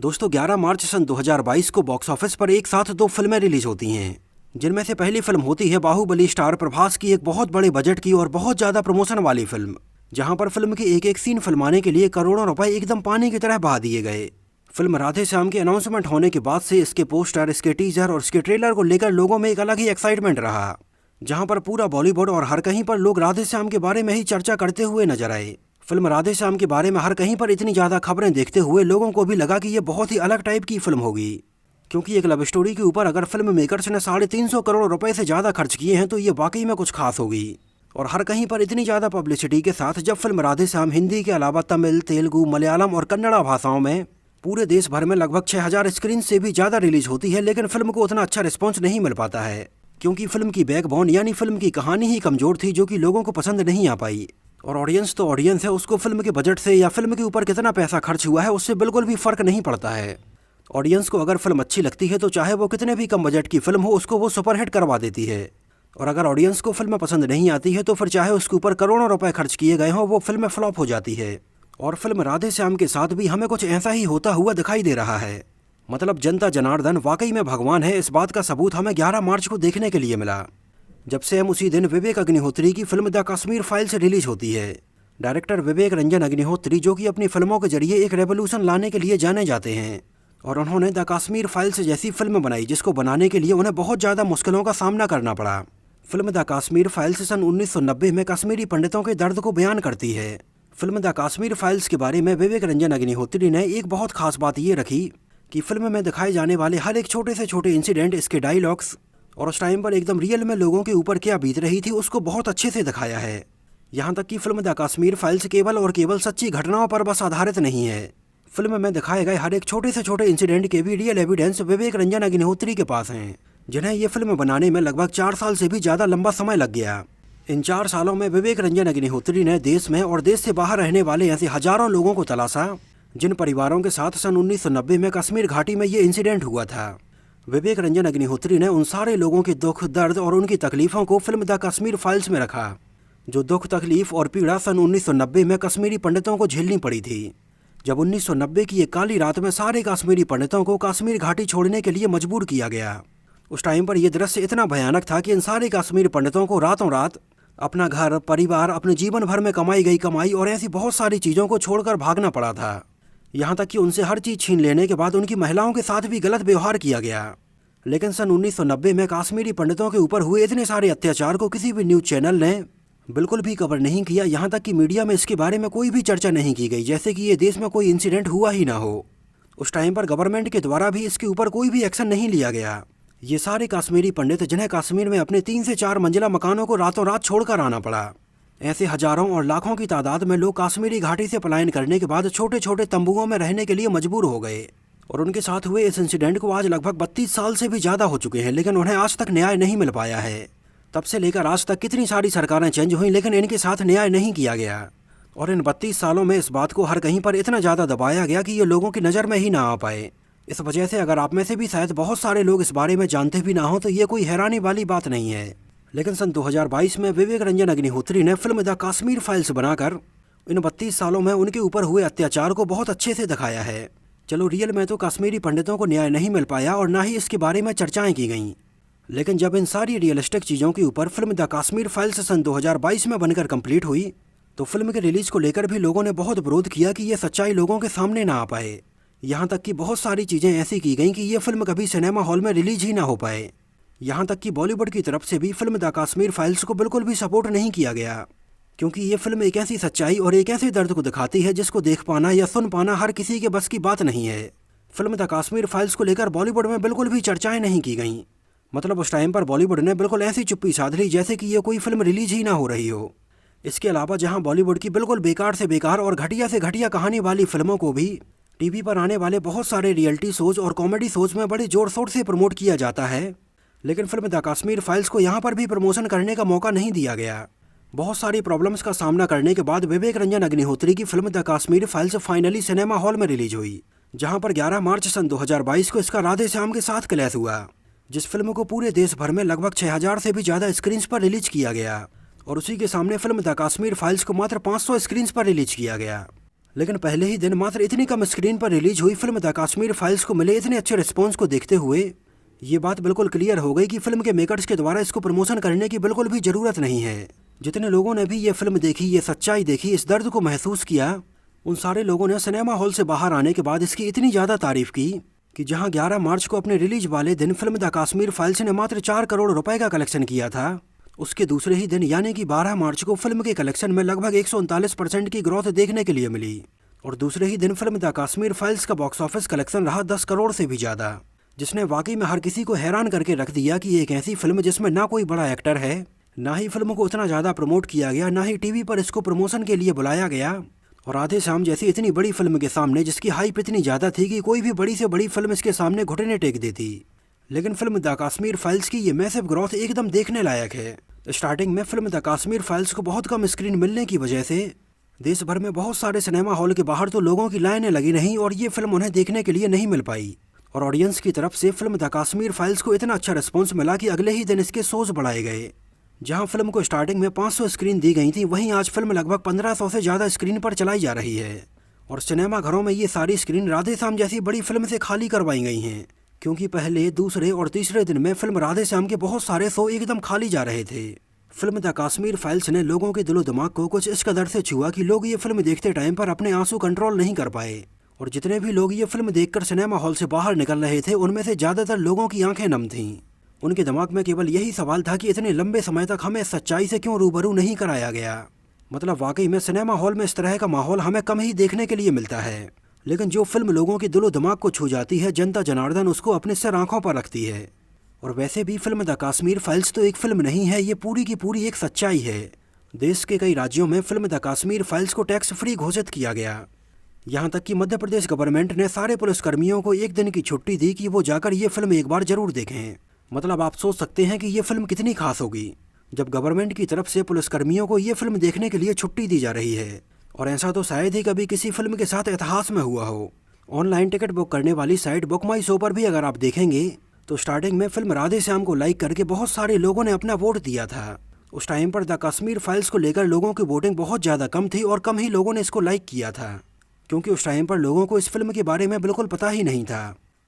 दोस्तों 11 मार्च सन 2022 को box office पर एक साथ दो फिल्में रिलीज होती हैं, जिनमें से पहली फिल्म होती है बाहुबली स्टार प्रभास की एक बहुत बड़े बजट की और बहुत ज़्यादा प्रमोशन वाली फिल्म, जहां पर फिल्म के एक एक सीन फिल्माने के लिए करोड़ों रुपए एकदम पानी की तरह बहा दिए गए। फिल्म राधे श्याम के अनाउंसमेंट होने के बाद से इसके पोस्टर, इसके टीजर और इसके ट्रेलर को लेकर लोगों में एक अलग ही एक्साइटमेंट रहा, जहां पर पूरा बॉलीवुड और हर कहीं पर लोग राधे श्याम के बारे में ही चर्चा करते हुए नजर आए। फिल्म राधे श्याम के बारे में हर कहीं पर इतनी ज़्यादा खबरें देखते हुए लोगों को भी लगा कि ये बहुत ही अलग टाइप की फिल्म होगी, क्योंकि एक लव स्टोरी के ऊपर अगर फिल्म मेकर्स ने 350 करोड़ रुपए से ज़्यादा खर्च किए हैं तो ये वाकई में कुछ खास होगी। और हर कहीं पर इतनी ज़्यादा पब्लिसिटी के साथ जब फिल्म राधे श्याम हिंदी के अलावा तमिल, तेलुगु, मलयालम और कन्नड़ा भाषाओं में पूरे देश भर में लगभग 6000 स्क्रीन से भी ज़्यादा रिलीज होती है, लेकिन फिल्म को उतना अच्छा रिस्पॉन्स नहीं मिल पाता है, क्योंकि फिल्म की बैकबोन यानी फिल्म की कहानी ही कमज़ोर थी, जो कि लोगों को पसंद नहीं आ पाई। और ऑडियंस तो ऑडियंस है, उसको फिल्म के बजट से या फिल्म के ऊपर कितना पैसा खर्च हुआ है उससे बिल्कुल भी फ़र्क नहीं पड़ता है। ऑडियंस को अगर फिल्म अच्छी लगती है तो चाहे वो कितने भी कम बजट की फिल्म हो उसको वो सुपरहिट करवा देती है, और अगर ऑडियंस को फिल्म पसंद नहीं आती है तो फिर चाहे उसके ऊपर करोड़ों रुपए खर्च किए गए हों वो फिल्म फ्लॉप हो जाती है। और फिल्म राधे श्याम के साथ भी हमें कुछ ऐसा ही होता हुआ दिखाई दे रहा है। मतलब जनता जनार्दन वाकई में भगवान है, इस बात का सबूत हमें 11 मार्च को देखने के लिए मिला, जब से हम उसी दिन विवेक अग्निहोत्री की film the Kashmir files release होती है। डायरेक्टर विवेक रंजन अग्निहोत्री, जो कि अपनी फिल्मों के जरिए एक रेवोल्यूशन लाने के लिए जाने जाते हैं, और उन्होंने द कश्मीर फाइल्स जैसी फिल्म बनाई जिसको बनाने के लिए उन्हें बहुत ज़्यादा मुश्किलों का सामना करना पड़ा। फिल्म द कश्मीर फाइल्स सन 1990 में कश्मीरी पंडितों के दर्द को बयान करती है। फिल्म द कश्मीर फाइल्स के बारे में विवेक रंजन अग्निहोत्री ने एक बहुत खास बात ये रखी कि फिल्म में दिखाए जाने वाले हर एक छोटे से छोटे इंसिडेंट, इसके डायलॉग्स और उस टाइम पर एकदम रियल में लोगों के ऊपर क्या बीत रही थी उसको बहुत अच्छे से दिखाया है। यहाँ तक कि फिल्म द कश्मीर फाइल्स केवल और केवल सच्ची घटनाओं पर बस आधारित नहीं है। फिल्म में दिखाए गए हर एक छोटे से छोटे इंसिडेंट के भी रियल एविडेंस विवेक रंजन अग्निहोत्री के पास हैं, जिन्हें ये फिल्म बनाने में लगभग 4 साल से भी ज़्यादा लंबा समय लग गया। इन 4 सालों में विवेक रंजन अग्निहोत्री ने देश में और देश से बाहर रहने वाले ऐसे हजारों लोगों को तलाशा जिन परिवारों के साथ सन 1990 में कश्मीर घाटी में ये इंसिडेंट हुआ था। विवेक रंजन अग्निहोत्री ने उन सारे लोगों के दुख, दर्द और उनकी तकलीफ़ों को फिल्म द कश्मीर फाइल्स में रखा, जो दुख, तकलीफ और पीड़ा सन 1990 में कश्मीरी पंडितों को झेलनी पड़ी थी, जब 1990 की एक काली रात में सारे कश्मीरी पंडितों को कश्मीर घाटी छोड़ने के लिए मजबूर किया गया। उस टाइम पर यह दृश्य इतना भयानक था कि इन सारे कश्मीरी पंडितों को रातों रात अपना घर, परिवार, अपने जीवन भर में कमाई गई कमाई और ऐसी बहुत सारी चीज़ों को छोड़कर भागना पड़ा था। यहाँ तक कि उनसे हर चीज़ छीन लेने के बाद उनकी महिलाओं के साथ भी गलत व्यवहार किया गया। लेकिन सन 1990 में कश्मीरी पंडितों के ऊपर हुए इतने सारे अत्याचार को किसी भी न्यूज़ चैनल ने बिल्कुल भी कवर नहीं किया। यहाँ तक कि मीडिया में इसके बारे में कोई भी चर्चा नहीं की गई, जैसे कि ये देश में कोई इंसिडेंट हुआ ही ना हो। उस टाइम पर गवर्नमेंट के द्वारा भी इसके ऊपर कोई भी एक्शन नहीं लिया गया। ये सारे कश्मीरी पंडित जिन्हें कश्मीर में अपने 3 से 4 मंजिला मकानों को रातों रात छोड़कर आना पड़ा, ऐसे हजारों और लाखों की तादाद में लोग कश्मीरी घाटी से पलायन करने के बाद छोटे छोटे तंबुओं में रहने के लिए मजबूर हो गए। और उनके साथ हुए इस इंसिडेंट को आज लगभग 32 साल से भी ज़्यादा हो चुके हैं, लेकिन उन्हें आज तक न्याय नहीं मिल पाया है। तब से लेकर आज तक कितनी सारी सरकारें चेंज हुई, लेकिन इनके साथ न्याय नहीं किया गया। और इन 32 सालों में इस बात को हर कहीं पर इतना ज़्यादा दबाया गया कि ये लोगों की नज़र में ही ना आ पाए। इस वजह से अगर आप में से भी शायद बहुत सारे लोग इस बारे में जानते भी ना हो तो ये कोई हैरानी वाली बात नहीं है। लेकिन सन 2022 में विवेक रंजन अग्निहोत्री ने फिल्म द कश्मीर फाइल्स बनाकर इन 32 सालों में उनके ऊपर हुए अत्याचार को बहुत अच्छे से दिखाया है। चलो रियल में तो कश्मीरी पंडितों को न्याय नहीं मिल पाया और ना ही इसके बारे में चर्चाएं की गईं, लेकिन जब इन सारी रियलिस्टिक चीज़ों के ऊपर फिल्म द कश्मीर फाइल्स सन 2022 में बनकर कंप्लीट हुई तो फिल्म के रिलीज को लेकर भी लोगों ने बहुत विरोध किया कि ये सच्चाई लोगों के सामने ना आ पाए। यहाँ तक कि बहुत सारी चीज़ें ऐसी की गईं कि ये फिल्म कभी सिनेमा हॉल में रिलीज ही ना हो पाए। यहाँ तक कि बॉलीवुड की तरफ से भी फिल्म द कश्मीर फाइल्स को बिल्कुल भी सपोर्ट नहीं किया गया, क्योंकि ये फिल्म एक ऐसी सच्चाई और एक ऐसे दर्द को दिखाती है जिसको देख पाना या सुन पाना हर किसी के बस की बात नहीं है। फिल्म द कश्मीर फाइल्स को लेकर बॉलीवुड में बिल्कुल भी चर्चाएं नहीं की गईं। मतलब उस टाइम पर बॉलीवुड ने बिल्कुल ऐसी चुप्पी साध ली जैसे कि ये कोई फिल्म रिलीज ही ना हो रही हो। इसके अलावा जहाँ बॉलीवुड की बिल्कुल बेकार से बेकार और घटिया से घटिया कहानी वाली फिल्मों को भी टीवी पर आने वाले बहुत सारे रियलिटी शोज और कॉमेडी शोज में बड़े जोर शोर से प्रमोट किया जाता है, लेकिन फिल्म द कश्मीर फाइल्स को यहाँ पर भी प्रमोशन करने का मौका नहीं दिया गया। बहुत सारी प्रॉब्लम्स का सामना करने के बाद विवेक रंजन अग्निहोत्री की film the Kashmir files finally cinema hall में रिलीज हुई, जहाँ पर 11 मार्च सन 2022 को इसका राधे श्याम के साथ क्लैश हुआ, जिस फिल्म को पूरे देश भर में लगभग 6000 से भी ज़्यादा स्क्रीन्स पर रिलीज किया गया। और उसी के सामने फिल्म द कश्मीर फाइल्स को मात्र 500 स्क्रीन्स पर रिलीज किया गया। लेकिन पहले ही दिन मात्र इतनी कम स्क्रीन पर रिलीज हुई फिल्म द कश्मीर फाइल्स को मिले इतने अच्छे रिस्पॉन्स को देखते हुए ये बात बिल्कुल क्लियर हो गई कि फिल्म के मेकर्स के द्वारा इसको प्रमोशन करने की बिल्कुल भी जरूरत नहीं है। जितने लोगों ने भी ये फिल्म देखी, ये सच्चाई देखी, इस दर्द को महसूस किया, उन सारे लोगों ने सिनेमा हॉल से बाहर आने के बाद इसकी इतनी ज़्यादा तारीफ की कि जहां 11 मार्च को अपने रिलीज वाले दिन फिल्म द कश्मीर फाइल्स ने मात्र 4 करोड़ रुपए का कलेक्शन किया था, उसके दूसरे ही दिन यानी कि 12 मार्च को फिल्म के कलेक्शन में लगभग 139% की ग्रोथ देखने के लिए मिली। और दूसरे ही दिन फिल्म द कश्मीर फाइल्स का बॉक्स ऑफिस कलेक्शन रहा 10 करोड़ से भी ज़्यादा, जिसने वाकई में हर किसी को हैरान करके रख दिया कि एक ऐसी फिल्म जिसमें ना कोई बड़ा एक्टर है, ना ही फिल्म को उतना ज़्यादा प्रमोट किया गया, ना ही टीवी पर इसको प्रमोशन के लिए बुलाया गया, और आधे शाम जैसी इतनी बड़ी फिल्म के सामने जिसकी हाइप इतनी ज़्यादा थी कि कोई भी बड़ी से बड़ी फिल्म इसके सामने घुटने टेक देती। लेकिन फिल्म द कश्मीर फाइल्स की ये मैसिव ग्रोथ एकदम देखने लायक है। स्टार्टिंग में फिल्म द कश्मीर फाइल्स को बहुत कम स्क्रीन मिलने की वजह से देश भर में बहुत सारे सिनेमा हॉल के बाहर तो लोगों की लाइनें लगी नहीं और ये फिल्म उन्हें देखने के लिए नहीं मिल पाई। और ऑडियंस की तरफ से फिल्म द कश्मीर फाइल्स को इतना अच्छा रिस्पॉन्स मिला कि अगले ही दिन इसके शोज बढ़ाए गए। जहां फिल्म को स्टार्टिंग में 500 स्क्रीन दी गई थी, वहीं आज फिल्म लगभग 1500 से ज़्यादा स्क्रीन पर चलाई जा रही है। और सिनेमा घरों में ये सारी स्क्रीन राधे श्याम जैसी बड़ी फिल्म से खाली करवाई गई हैं, क्योंकि पहले, दूसरे और तीसरे दिन में फिल्म राधे श्याम के बहुत सारे शो एकदम खाली जा रहे थे। फिल्म द कश्मीर फाइल्स ने लोगों के दिलो दिमाग को कुछ इस कदर से छुआ कि लोग ये फिल्म देखते टाइम पर अपने आंसू कंट्रोल नहीं कर पाए। और जितने भी लोग ये फिल्म देखकर सिनेमा हॉल से बाहर निकल रहे थे, उनमें से ज़्यादातर लोगों की आंखें नम थीं। उनके दिमाग में केवल यही सवाल था कि इतने लंबे समय तक हमें सच्चाई से क्यों रूबरू नहीं कराया गया। मतलब वाकई में सिनेमा हॉल में इस तरह का माहौल हमें कम ही देखने के लिए मिलता है, लेकिन जो फिल्म लोगों के दिलो दिमाग को छू जाती है, जनता जनार्दन उसको अपने सिर आंखों पर रखती है। और वैसे भी फिल्म द कश्मीर फाइल्स तो एक फिल्म नहीं है, ये पूरी की पूरी एक सच्चाई है। देश के कई राज्यों में फिल्म द कश्मीर फाइल्स को टैक्स फ्री घोषित किया गया। यहाँ तक कि मध्य प्रदेश गवर्नमेंट ने सारे पुलिसकर्मियों को एक दिन की छुट्टी दी कि वो जाकर ये फिल्म एक बार जरूर देखें। मतलब आप सोच सकते हैं कि ये फिल्म कितनी खास होगी जब गवर्नमेंट की तरफ से पुलिसकर्मियों को ये फिल्म देखने के लिए छुट्टी दी जा रही है। और ऐसा तो शायद ही कभी किसी फिल्म के साथ इतिहास में हुआ हो। ऑनलाइन टिकट बुक करने वाली साइट बुक माई शो पर भी अगर आप देखेंगे तो स्टार्टिंग में फिल्म राधे श्याम को लाइक करके बहुत सारे लोगों ने अपना वोट दिया था। उस टाइम पर द कश्मीर फाइल्स को लेकर लोगों की वोटिंग बहुत ज़्यादा कम थी और कम ही लोगों ने इसको लाइक किया था, क्योंकि उस टाइम पर लोगों को इस फिल्म के बारे में बिल्कुल पता ही नहीं था।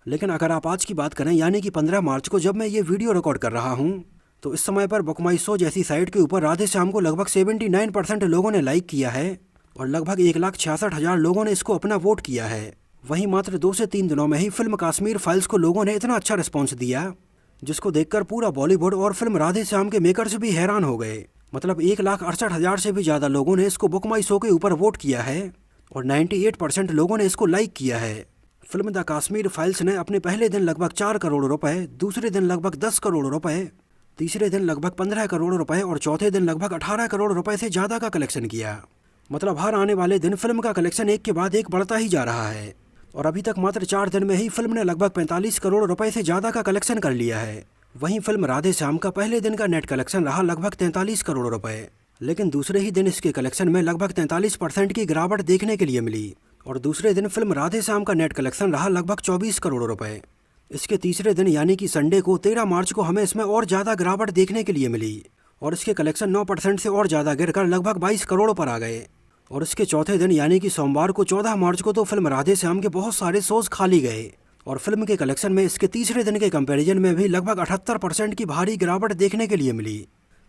लेकिन अगर आप आज की बात करें, यानी कि 15 मार्च को जब मैं ये वीडियो रिकॉर्ड कर रहा हूँ, तो इस समय पर बुक माई शो जैसी साइट के ऊपर राधे श्याम को लगभग 79% लोगों ने लाइक किया है और लगभग 1,66,000 लोगों ने इसको अपना वोट किया है। वहीं मात्र 2 से 3 दिनों में ही फिल्म कश्मीर फाइल्स को लोगों ने इतना अच्छा रिस्पॉन्स दिया, जिसको देखकर पूरा बॉलीवुड और फिल्म राधे श्याम के मेकर्स भी हैरान हो गए। मतलब 1,68,000 से भी ज़्यादा लोगों ने इसको बुक माई शो के ऊपर वोट किया है और 98% लोगों ने इसको लाइक किया है। फिल्म द कश्मीर फाइल्स ने अपने पहले दिन लगभग 4 करोड़ रुपए, दूसरे दिन लगभग 10 करोड़ रुपए, तीसरे दिन लगभग 15 करोड़ रुपए और चौथे दिन लगभग 18 करोड़ रुपए से ज़्यादा का कलेक्शन किया। मतलब हर आने वाले दिन फिल्म का कलेक्शन एक के बाद एक बढ़ता ही जा रहा है और अभी तक मात्र 4 दिन में ही फिल्म ने लगभग 45 करोड़ रुपए से ज़्यादा का कलेक्शन कर लिया है। वहीं फिल्म राधे श्याम का पहले दिन का नेट कलेक्शन रहा लगभग 43 करोड़ रुपए, लेकिन दूसरे ही दिन इसके कलेक्शन में लगभग 43% की गिरावट देखने के लिए मिली और दूसरे दिन फिल्म राधे श्याम का नेट कलेक्शन रहा लगभग 24 करोड़ रुपए। इसके तीसरे दिन यानी कि संडे को 13 मार्च को हमें इसमें और ज़्यादा गिरावट देखने के लिए मिली और इसके कलेक्शन 9% से और ज़्यादा गिरकर लगभग 22 करोड़ पर आ गए। और इसके चौथे दिन यानी कि सोमवार को 14 मार्च को तो फिल्म राधे श्याम के बहुत सारे शोज खाली गए और फिल्म के कलेक्शन में इसके तीसरे दिन के कंपैरिजन में भी लगभग 78% की भारी गिरावट देखने के लिए मिली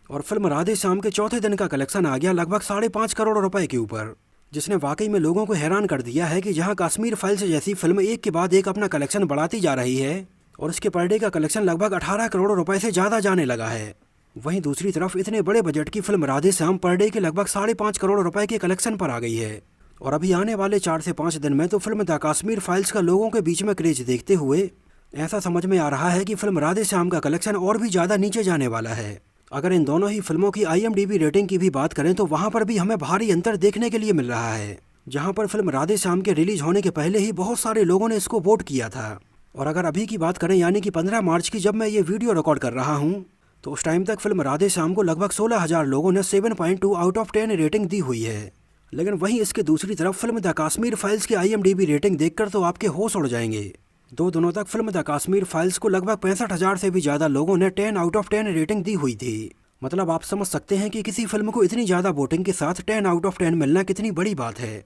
और फिल्म राधे श्याम के चौथे दिन का कलेक्शन आ गया लगभग 5.5 करोड़ रुपए के ऊपर, जिसने वाकई में लोगों को हैरान कर दिया है कि जहां कश्मीर फाइल्स जैसी फिल्म एक के बाद एक अपना कलेक्शन बढ़ाती जा रही है और इसके पर डे का कलेक्शन लगभग 18 करोड़ रुपए से ज़्यादा जाने लगा है, वहीं दूसरी तरफ इतने बड़े बजट की film Radhe Shyam per day के लगभग 5.5 करोड़ रुपए के कलेक्शन पर आ गई है। और अभी आने वाले 4 से 5 दिन में तो फिल्म द कश्मीर फाइल्स का लोगों के बीच में क्रेज देखते हुए ऐसा समझ में आ रहा है कि फिल्म राधे श्याम का कलेक्शन और भी ज़्यादा नीचे जाने वाला है। अगर इन दोनों ही फिल्मों की IMDb रेटिंग की भी बात करें तो वहाँ पर भी हमें भारी अंतर देखने के लिए मिल रहा है, जहाँ पर फिल्म राधे श्याम के रिलीज होने के पहले ही बहुत सारे लोगों ने इसको वोट किया था। और अगर अभी की बात करें यानी कि 15 मार्च की जब मैं ये वीडियो रिकॉर्ड कर रहा हूँ, तो उस टाइम तक फिल्म राधे श्याम को लगभग 16,000 लोगों ने 7.2 आउट ऑफ 10 रेटिंग दी हुई है। लेकिन वहीं इसके दूसरी तरफ फिल्म द कश्मीर फाइल्स की IMDb रेटिंग देखकर तो आपके होश उड़ जाएंगे। 2 दिनों तक फिल्म द कश्मीर फाइल्स को लगभग 65,000 से भी ज़्यादा लोगों ने 10 आउट ऑफ 10 रेटिंग दी हुई थी। मतलब आप समझ सकते हैं कि किसी फिल्म को इतनी ज़्यादा वोटिंग के साथ 10 आउट ऑफ 10 मिलना कितनी बड़ी बात है।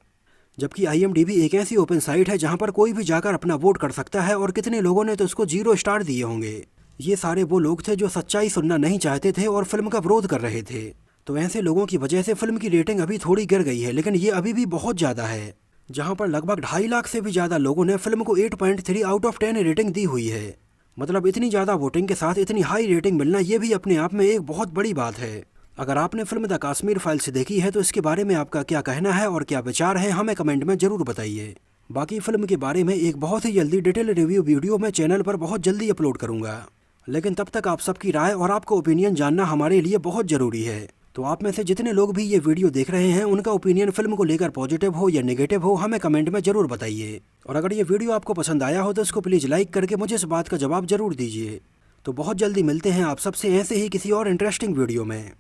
जबकि IMDb एक ऐसी ओपन साइट है जहां पर कोई भी जाकर अपना वोट कर सकता है और कितने लोगों ने तो उसको 0 स्टार दिए होंगे। ये सारे वो लोग थे जो सच्चाई सुनना नहीं चाहते थे और फिल्म का विरोध कर रहे थे। तो ऐसे लोगों की वजह से फिल्म की रेटिंग अभी थोड़ी गिर गई है, लेकिन ये अभी भी बहुत ज़्यादा है। जहां पर लगभग 2.5 लाख से भी ज़्यादा लोगों ने फिल्म को 8.3 आउट ऑफ 10 रेटिंग दी हुई है। मतलब इतनी ज़्यादा वोटिंग के साथ इतनी हाई रेटिंग मिलना ये भी अपने आप में एक बहुत बड़ी बात है। अगर आपने फिल्म द कश्मीर फाइल्स देखी है तो इसके बारे में आपका क्या कहना है और क्या विचार है, हमें कमेंट में ज़रूर बताइए। बाकी फिल्म के बारे में एक बहुत ही जल्दी डिटेल रिव्यू वीडियो मैं चैनल पर बहुत जल्दी अपलोड करूँगा। लेकिन तब तक आप सबकी राय और आपका ओपिनियन जानना हमारे लिए बहुत ज़रूरी है। तो आप में से जितने लोग भी ये वीडियो देख रहे हैं उनका ओपिनियन फिल्म को लेकर पॉजिटिव हो या नेगेटिव हो, हमें कमेंट में ज़रूर बताइए। और अगर ये वीडियो आपको पसंद आया हो तो इसको प्लीज़ लाइक करके मुझे इस बात का जवाब ज़रूर दीजिए। तो बहुत जल्दी मिलते हैं आप सबसे ऐसे ही किसी और इंटरेस्टिंग वीडियो में।